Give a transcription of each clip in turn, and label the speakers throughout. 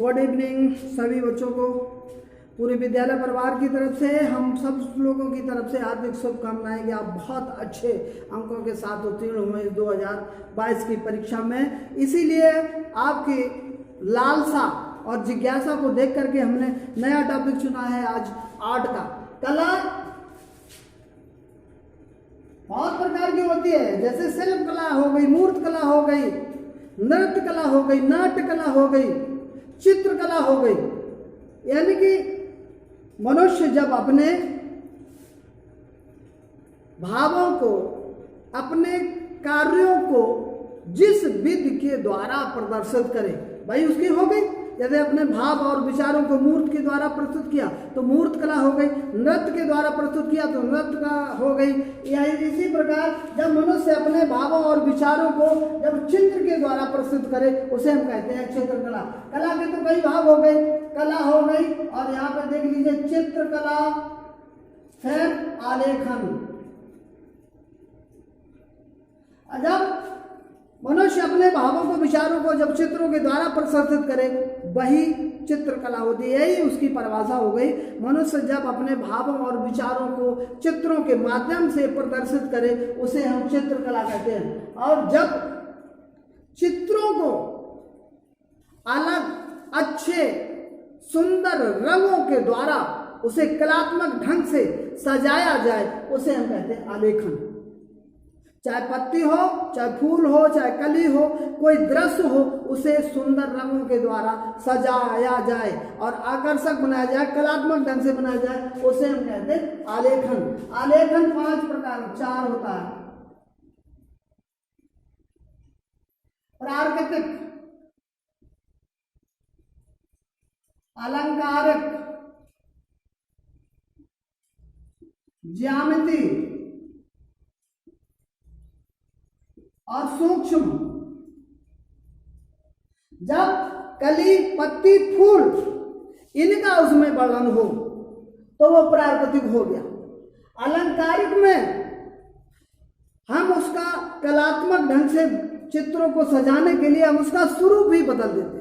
Speaker 1: Good evening सभी बच्चों को। पूरे विद्यालय परिवार की तरफ से, हम सब लोगों की तरफ से हार्दिक शुभकामनाएं कि आप बहुत अच्छे अंकों के साथ उत्तीर्ण हुए 2022 की परीक्षा में। इसीलिए आपकी लालसा और जिज्ञासा को देख करके हमने नया टॉपिक चुना है आज आर्ट का। कला बहुत प्रकार की होती है, जैसे शिल्प कला हो गई, मूर्त कला हो गई, नृत्य कला हो गई, नाट्य कला हो गई, चित्रकला हो गई। यानी कि मनुष्य जब अपने भावों को, अपने कार्यों को जिस विधि के द्वारा प्रदर्शित करे, भाई उसकी हो गई। यदि अपने भाव और विचारों को मूर्त के द्वारा प्रस्तुत किया तो मूर्त कला हो गई, नृत्य के द्वारा प्रस्तुत किया तो नृत्य कला हो गई। या इसी प्रकार जब मनुष्य अपने भावों और विचारों को जब चित्र के द्वारा प्रस्तुत करे उसे हम कहते हैं चित्रकला। कला के तो कई भाव हो गए, कला हो गई, और यहाँ पर देख लीजिए चित्रकला, फिर आलेखन। जब मनुष्य अपने भावों को, विचारों को जब चित्रों के द्वारा प्रदर्शित करे वही चित्रकला होती है। यही उसकी परिभाषा हो गई। मनुष्य जब अपने भावों और विचारों को चित्रों के माध्यम से प्रदर्शित करे उसे हम चित्रकला कहते हैं। और जब चित्रों को अलग, अच्छे, सुंदर रंगों के द्वारा उसे कलात्मक ढंग से सजाया जाए उसे हम कहते हैं आलेखन। चाहे पत्ती हो, चाहे फूल हो, चाहे कली हो, कोई दृश्य हो, उसे सुंदर रंगों के द्वारा सजाया जाए और आकर्षक बनाया जाए, कलात्मक ढंग से बनाया जाए, उसे हम कहते हैं आलेखन। आलेखन 5 प्रकार, 4 होता है। प्राकृतिक, अलंकारिक, ज्यामिति और सूक्ष्म। जब कली, पत्ती, फूल इनका उसमें वर्णन हो तो वो प्राकृतिक हो गया। अलंकारिक में हम उसका कलात्मक ढंग से चित्रों को सजाने के लिए हम उसका स्वरूप भी बदल देते हैं।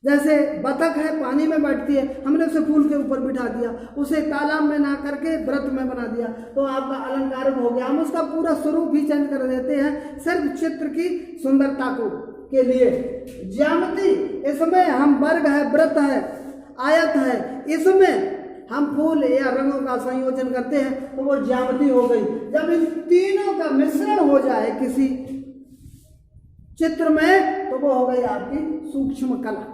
Speaker 1: जैसे बतख है, पानी में बैठती है, हमने उसे फूल के ऊपर बिठा दिया, उसे तालाब में ना करके व्रत में बना दिया तो आपका अलंकारिक हो गया। हम उसका पूरा स्वरूप भी चेंज कर देते हैं सिर्फ चित्र की सुंदरता को के लिए। ज्यामिति, इसमें हम वर्ग है, वृत्त है, आयत है, इसमें हम फूल या रंगों का संयोजन करते हैं तो वो ज्यामिति हो गई। जब इन तीनों का मिश्रण हो जाए किसी चित्र में तो वो हो गई आपकी सूक्ष्म कला।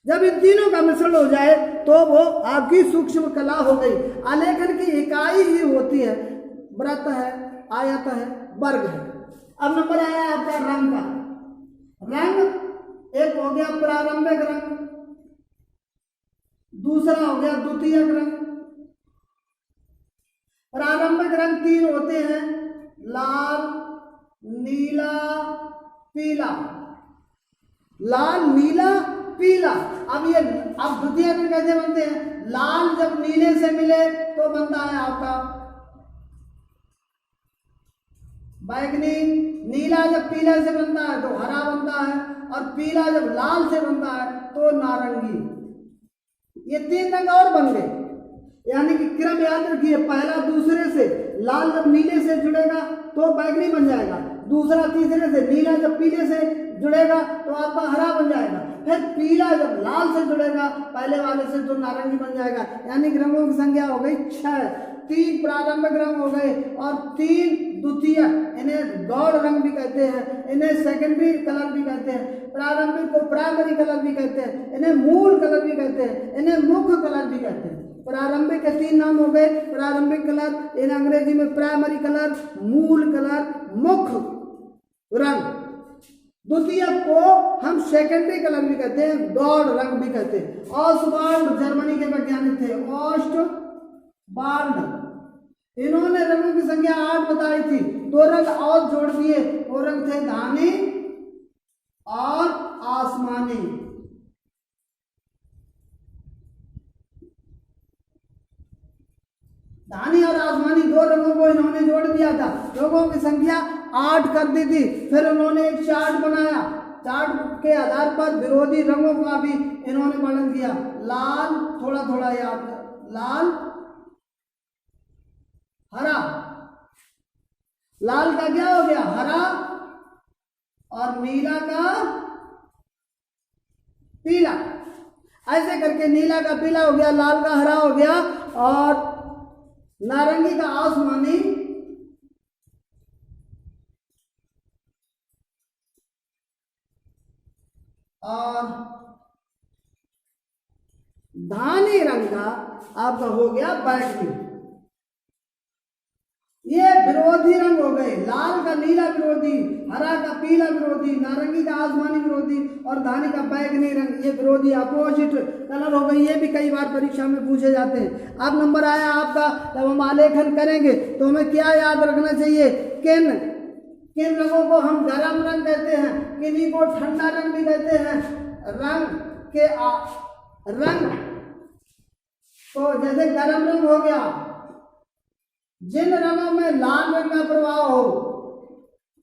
Speaker 1: जब इन तीनों का मिश्रण हो जाए तो वो आपकी सूक्ष्म कला हो गई। आलेखन की इकाई ही होती है, वृत्त है, आयत है, वर्ग है। अब नंबर आया आपका रंग का। रंग एक हो गया प्रारंभिक रंग, दूसरा हो गया द्वितीयक रंग। प्रारंभिक रंग 3 होते हैं, लाल, नीला, पीला। लाल, नीला, पीला। अब द्वितीय रंग कैसे बनते हैं? लाल जब नीले से मिले तो बनता है आपका बैगनी, नीला जब पीला से बनता है तो हरा बनता है, और पीला जब लाल से बनता है तो नारंगी। ये 3 रंग और बन गए। यानी कि क्रम याद रखिए, पहला दूसरे से, लाल जब नीले से जुड़ेगा तो बैगनी बन जाएगा, दूसरा तीसरे से, नीला जब पीले से जुड़ेगा तो आपका हरा बन जाएगा, फिर पीला जब लाल से जुड़ेगा पहले वाले से तो नारंगी बन जाएगा। यानी कि रंगों की संख्या हो गई 6। 3 प्रारंभिक रंग हो गए और 3 द्वितीय। इन्हें गौड़ रंग भी कहते हैं, इन्हें सेकेंडरी कलर भी कहते हैं, प्रारंभिक को प्राइमरी कलर भी कहते हैं, इन्हें मूल कलर भी कहते हैं, इन्हें मुख्य कलर भी कहते हैं। प्रारंभिक के 3 नाम हो गए, प्रारंभिक कलर, इन अंग्रेजी में प्राइमरी कलर, मूल कलर, मुख्य रंग। द्वितीय को हम सेकेंडरी कलर भी कहते हैं, गौड़ रंग भी कहते हैं। ऑस्वाल्ड जर्मनी के वैज्ञानिक थे, ऑस्टवाल्ड। इन्होंने रंगों की संख्या 8 बताई थी, 2 रंग और जोड़ दिए, वो रंग थे धानी और आसमानी। धानी और आसमानी 2 रंगों को इन्होंने जोड़ दिया था। रंगों की संख्या 8 कर दी थी। फिर उन्होंने एक चार्ट बनाया चार्ट के आधार पर विरोधी रंगों का भी इन्होंने वर्णन किया। लाल, थोड़ा थोड़ा याद कर, लाल, हरा, लाल का क्या हो गया, हरा, और नीला का पीला। ऐसे करके नीला का पीला हो गया, लाल का हरा हो गया, और नारंगी का आसमानी, और धानी रंग का आपका हो गया बैगनी। ये विरोधी रंग हो गए, लाल का नीला विरोधी, हरा का पीला विरोधी, नारंगी का आसमानी विरोधी, और धानी का बैगनी रंग, ये विरोधी अपोजिट कलर हो गई। ये भी कई बार परीक्षा में पूछे जाते हैं। अब नंबर आया आपका, जब हम आलेखन करेंगे तो हमें क्या याद रखना चाहिए, किन किन रंगों को हम गर्म रंग कहते हैं, किन्हीं को ठंडा रंग भी कहते हैं। रंग के रंग तो जैसे गर्म रंग हो गया, जिन रंगों में लाल रंग का प्रभाव हो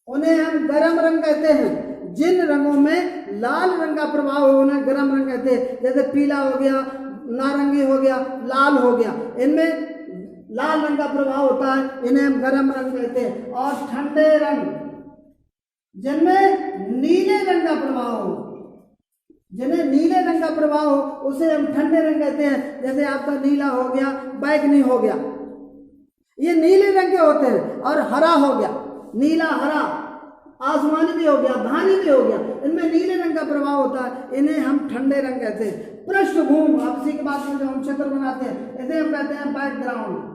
Speaker 1: उन्हें हम गर्म रंग कहते हैं। जिन रंगों में लाल रंग का प्रभाव हो उन्हें गर्म रंग कहते हैं। जैसे पीला हो गया, नारंगी हो गया, लाल हो गया, इनमें लाल रंग का प्रभाव होता है, इन्हें हम गर्म रंग कहते हैं। और ठंडे रंग जिनमें नीले रंग का प्रभाव हो, जिन्हें नीले रंग का प्रभाव हो उसे हम ठंडे रंग कहते हैं। जैसे आपका नीला हो गया, बैगनी हो गया, ये नीले रंग के होते हैं। और हरा हो गया, नीला, हरा, आसमानी भी हो गया, धानी भी हो गया, इनमें नीले रंग का प्रभाव होता है, इन्हें हम ठंडे रंग कहते हैं। पृष्ठभूमि, अब इसी के बाद में जो हम चित्र बनाते हैं इसे हम कहते हैं बैकग्राउंड।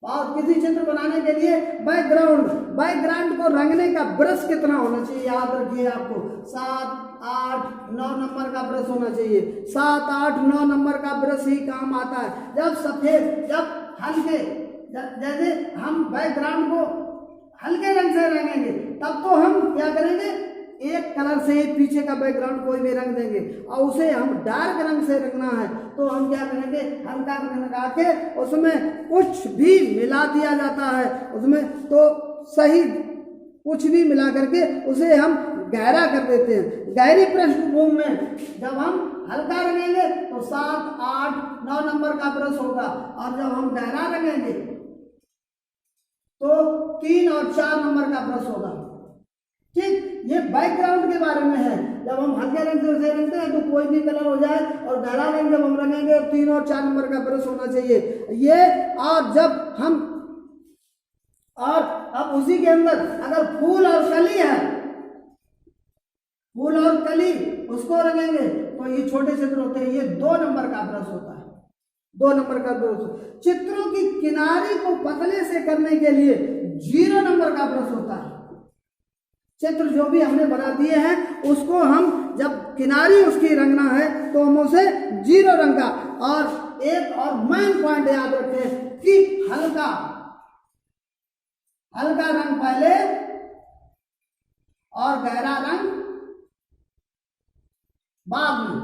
Speaker 1: और किसी चित्र बनाने के लिए बैकग्राउंड, बैकग्राउंड को रंगने का ब्रश कितना होना चाहिए, याद रखिए आपको 7, 8, 9 नंबर का ब्रश होना चाहिए। 7, 8, 9 नंबर का ब्रश ही काम आता है। जब सफेद, जब हल्के, जैसे हम बैकग्राउंड को हल्के रंग से रंगेंगे तब तो हम क्या करेंगे, एक कलर से पीछे का बैकग्राउंड कोई भी रंग देंगे, और उसे हम डार्क रंग से रंगना है तो हम क्या करेंगे, हल्का रंग लगा के उसमें कुछ भी मिला दिया जाता है, उसमें तो सही कुछ भी मिला करके उसे हम गहरा कर देते हैं। गहरी पृष्ठभूमि में जब हम हल्का रंगेंगे तो 7, 8, 9 नंबर का ब्रश होगा, और जब हम गहरा रंगेंगे तो 3 और 4 नंबर का ब्रश होगा। ठीक, ये बैकग्राउंड के बारे में है। जब हम हल्के रंग से उसे रंगते हैं तो कोई भी कलर हो जाए, और गहरा रंग जब हम रंगेंगे और 3 और 4 नंबर का ब्रश होना चाहिए ये। और जब हम, और अब उसी के अंदर अगर फूल और कली है, फूल और कली उसको रंगेंगे तो ये छोटे चित्र होते हैं, ये 2 नंबर का ब्रश होता है, 2 नंबर का ब्रश। चित्रों की किनारी को पतले से करने के लिए 0 नंबर का ब्रश होता है। चित्र जो भी हमने बना दिए हैं उसको हम जब किनारी उसकी रंगना है तो हम उसे 0 रंग का। और एक और मेन पॉइंट याद रखें कि हल्का हल्का रंग पहले और गहरा रंग बाद में।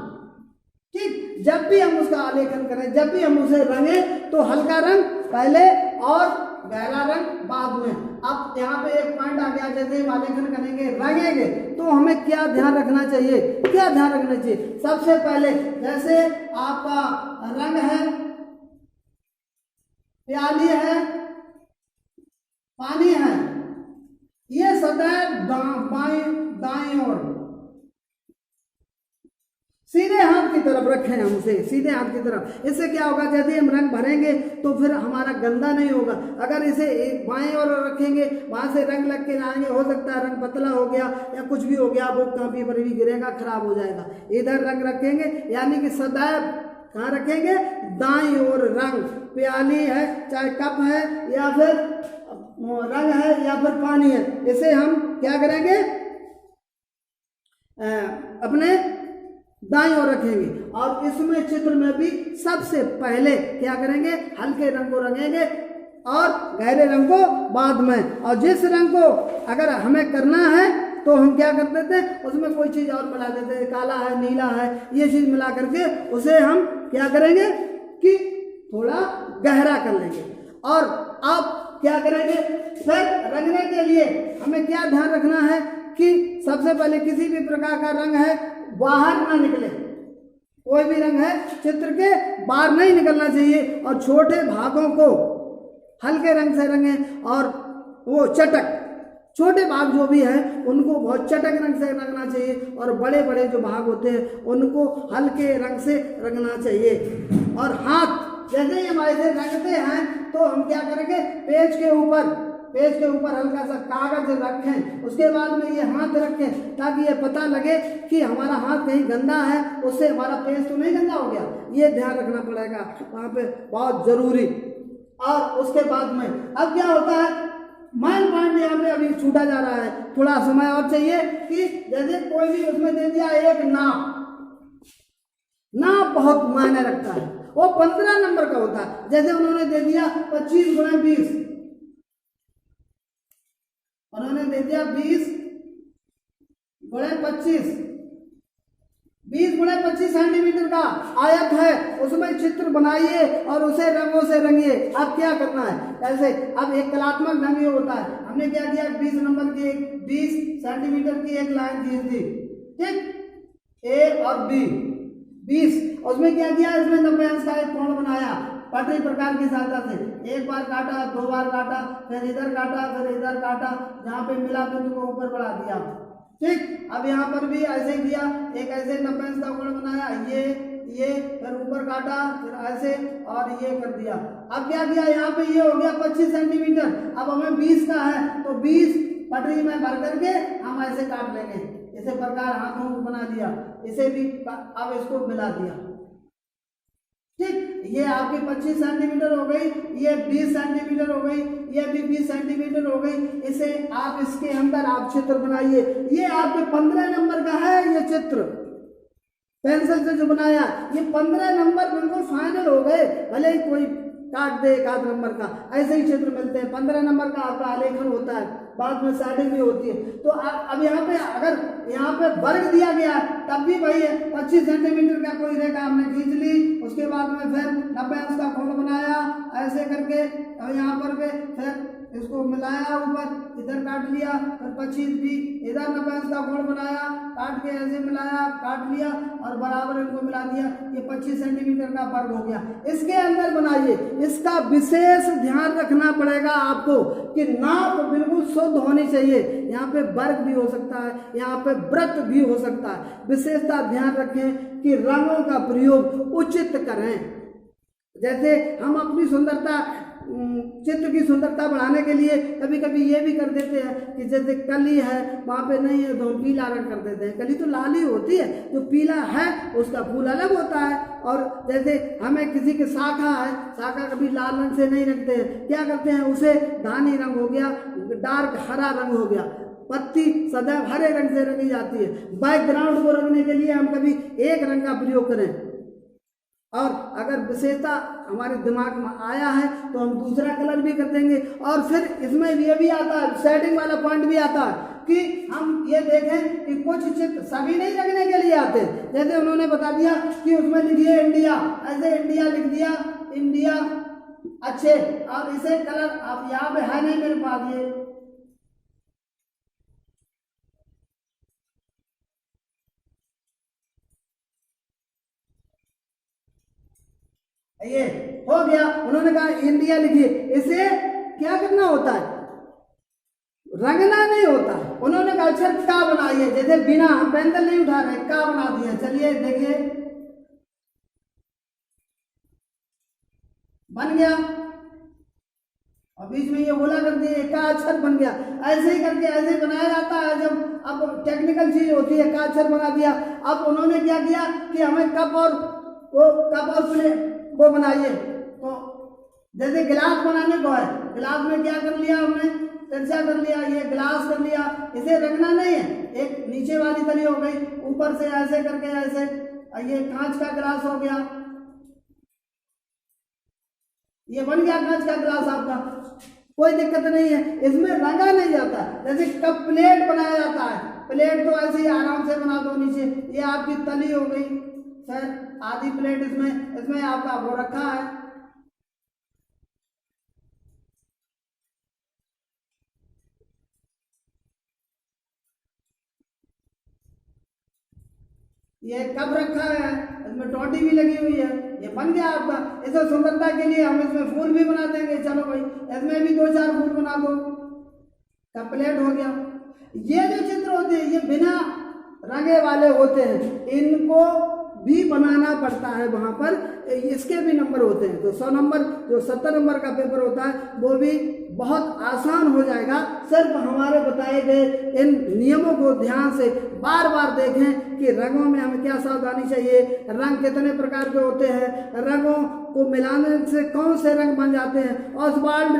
Speaker 1: ठीक, जब भी हम उसका आलेखन करें, जब भी हम उसे रंगे तो हल्का रंग पहले और गहरा रंग बाद में। अब यहाँ पे एक पॉइंट आ गया, जैसे हम आलेखन करेंगे, रंगेंगे तो हमें क्या ध्यान रखना चाहिए, क्या ध्यान रखना चाहिए। सबसे पहले जैसे आपका रंग है, प्याली है, पानी है, ये सदैव दाएं ओर सीधे हाथ की तरफ रखें, हम उसे सीधे हाथ की तरफ। इससे क्या होगा, जैसे हम रंग भरेंगे तो फिर हमारा गंदा नहीं होगा। अगर इसे एक बाएं ओर रखेंगे, वहां से रंग लग के आएंगे, हो सकता है रंग पतला हो गया या कुछ भी हो गया, वो कापी पर भी गिरेगा, खराब हो जाएगा। इधर रंग रखेंगे, यानी कि सदैव कहाँ रखेंगे, दाईं ओर रंग। प्याली है, चाहे कप है, या फिर रंग है, या फिर पानी है, इसे हम क्या करेंगे, अपने दाईं ओर रखेंगे। और इसमें चित्र में भी सबसे पहले क्या करेंगे, हल्के रंग को रंगेंगे और गहरे रंग को बाद में। और जिस रंग को अगर हमें करना है तो हम क्या कर देते हैं, उसमें कोई चीज़ और मिला देते हैं, काला है, नीला है, ये चीज़ मिला करके उसे हम क्या करेंगे कि थोड़ा गहरा कर लेंगे। और अब क्या करेंगे, फिर रंगने के लिए हमें क्या ध्यान रखना है कि सबसे पहले किसी भी प्रकार का रंग है बाहर ना निकले, कोई भी रंग है चित्र के बाहर नहीं निकलना चाहिए, और छोटे भागों को हल्के रंग से रंगें, और वो चटक छोटे भाग जो भी है उनको बहुत चटक रंग से रंगना चाहिए, और बड़े बड़े जो भाग होते हैं उनको हल्के रंग से रंगना चाहिए। और हाथ जैसे ही हम ऐसे रंगते हैं तो हम क्या करेंगे, पेज के ऊपर हल्का सा कागज रखें, उसके बाद में ये हाथ रखें ताकि ये पता लगे कि हमारा हाथ कहीं गंदा है, उससे हमारा पेज तो नहीं गंदा हो गया, ये ध्यान रखना पड़ेगा वहाँ पे, बहुत जरूरी। और उसके बाद में अब क्या होता है, माइल पॉइंट यहाँ पे अभी छूटा जा रहा है, थोड़ा समय और चाहिए कि जैसे कोई भी उसमें दे दिया एक नाप बहुत मायने रखता है, वो 15 नंबर का होता है। जैसे उन्होंने दे दिया 25 गुणा 20, उन्होंने दे दिया 20 गुणा 25, 20 गुणा 25 सेंटीमीटर का आयत है, उसमें चित्र बनाइए और उसे रंगों से रंगिए। अब क्या करना है, ऐसे अब एक कलात्मक ढंग ये होता है, हमने क्या किया, 20 नंबर की 20 सेंटीमीटर की एक लाइन खींच दी, ठीक, ए और बी 20, उसमें क्या किया, इसमें 90 अंश का एक कोण बनाया पटरी प्रकार की सहायता से, एक बार काटा, 2 बार काटा, फिर इधर काटा, फिर इधर काटा, जहाँ पे मिला बिंदु को ऊपर बढ़ा दिया, ठीक। अब यहाँ पर भी ऐसे किया, एक ऐसे 90 अंश का कोण बनाया, ये फिर ऊपर काटा, फिर ऐसे और ये कर दिया। अब क्या किया, यहाँ पे ये हो गया 25 सेंटीमीटर, अब हमें 20 का है तो 20 पटरी में भर करके हम ऐसे काट लेंगे, इसे प्रकार हाथों को बना दिया, इसे भी अब इसको मिला दिया, ठीक। ये आपकी 25 सेंटीमीटर हो गई, ये 20 सेंटीमीटर हो गई, ये भी 20 सेंटीमीटर हो गई। इसे आप इसके अंदर आप चित्र बनाइए। ये आपके 15 नंबर का है, ये चित्र पेंसिल से जो बनाया, ये 15 नंबर बिल्कुल फाइनल हो गए, भले ही कोई काट दे 1 नंबर का, ऐसे ही चित्र मिलते हैं। 15 नंबर का आपका आलेखन होता है, बाद में शेडिंग भी होती है। तो अब यहाँ पे अगर यहाँ पे वर्ग दिया गया तब भी वही है, 25 सेंटीमीटर का कोई रेखा हमने खींच ली, उसके बाद में फिर 90 अंश का कोण बनाया ऐसे करके, और यहाँ पर फिर इसको मिलाया, ऊपर इधर काट लिया, फिर 25 भी इधर 90 अंश का कोण बनाया, काट के ऐसे मिलाया, काट लिया और बराबर इनको मिला दिया, ये 25 सेंटीमीटर का वर्ग हो गया। इसके अंदर बनाइए, इसका विशेष ध्यान रखना पड़ेगा आपको कि नाप बिल्कुल शुद्ध होनी चाहिए। यहाँ पे वर्ग भी हो सकता है, यहाँ पे वृत्त भी हो सकता है। विशेषता ध्यान रखें कि रंगों का प्रयोग उचित करें। जैसे हम अपनी सुंदरता, चित्र की सुंदरता बढ़ाने के लिए कभी कभी ये भी कर देते हैं कि जैसे कली है वहाँ पे नहीं है तो हम पीला रंग कर देते हैं। कली तो लाल ही होती है, जो पीला है उसका फूल अलग होता है। और जैसे हमें किसी की शाखा है, शाखा कभी लाल रंग से नहीं रखते हैं, क्या करते हैं, उसे धानी रंग हो गया, डार्क हरा रंग हो गया, पत्ती सदैव हरे रंग से रंगी जाती है। बैकग्राउंड को रंगने के लिए हम कभी एक रंग का प्रयोग करें, और अगर विशेषता हमारे दिमाग में आया है तो हम दूसरा कलर भी कर देंगे। और फिर इसमें ये भी आता है, शेडिंग वाला पॉइंट भी आता है कि हम ये देखें कि कुछ चित्र सभी नहीं रखने के लिए आते। जैसे उन्होंने बता दिया कि उसमें लिखिए इंडिया, ऐसे इंडिया लिख दिया, इंडिया अच्छे, और इसे कलर आप यहाँ पे है नहीं मेरे पास, ये हो गया। उन्होंने कहा इंडिया लिखिए, इसे क्या करना होता है, रंगना नहीं होता है। उन्होंने कहा अक्षर का बनाइए, जैसे बिना हम पेंसिल नहीं उठा रहे, का बना दिया। चलिए देखिए, बन गया, और बीच में ये बोला कर दिए, का अक्षर बन गया। ऐसे ही करके ऐसे बनाया जाता है। जब अब टेक्निकल चीज होती है, का अक्षर बना दिया। अब उन्होंने क्या किया कि हमें कप और प्लेट वो बनाइए। तो जैसे गिलास बनाने को है, गिलास में क्या कर लिया हमने, तिरछा कर लिया, ये गिलास कर लिया। इसे रखना नहीं है, एक नीचे वाली तली हो गई, ऊपर से ऐसे करके ऐसे, ये कांच का गिलास हो गया, ये बन गया कांच का गिलास आपका, कोई दिक्कत नहीं है, इसमें रंगा नहीं जाता। जैसे कप प्लेट बनाया जाता है, प्लेट तो ऐसे ही आराम से बना दो नीचे, ये आपकी तली हो गई, फिर आधी प्लेट इसमें आपका वो रखा है। ये कप रखा है, इसमें टोटी भी लगी हुई है, ये बन गया आपका। इसे सुंदरता के लिए हम इसमें फूल भी बना देंगे, चलो भाई इसमें भी 2-4 फूल बना दो, का प्लेट हो गया। ये जो चित्र होते हैं ये बिना रंगे वाले होते हैं, इनको भी बनाना पड़ता है वहाँ पर, इसके भी नंबर होते हैं। तो 100 नंबर जो 70 नंबर का पेपर होता है वो भी बहुत आसान हो जाएगा, सिर्फ हमारे बताए गए इन नियमों को ध्यान से बार बार देखें कि रंगों में हमें क्या सावधानी चाहिए, रंग कितने प्रकार के होते हैं, रंगों को मिलाने से कौन से रंग बन जाते हैं। ऑसवाल्ड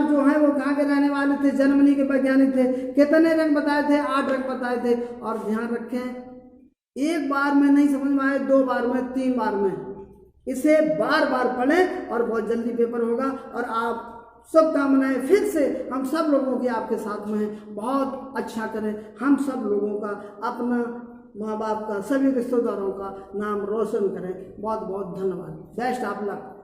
Speaker 1: जो है वो कहाँ के रहने वाले थे, जर्मनी के वैज्ञानिक थे, कितने रंग बताए थे, 8 रंग बताए थे। और ध्यान रखें, एक बार में नहीं समझ में आए, 2 बार में, 3 बार में, इसे बार बार पढ़ें और बहुत जल्दी पेपर होगा। और आप शुभकामनाएं फिर से हम सब लोगों की आपके साथ में हैं, बहुत अच्छा करें, हम सब लोगों का, अपना माँ बाप का, सभी रिश्तेदारों का नाम रोशन करें। बहुत बहुत धन्यवाद। Best of luck.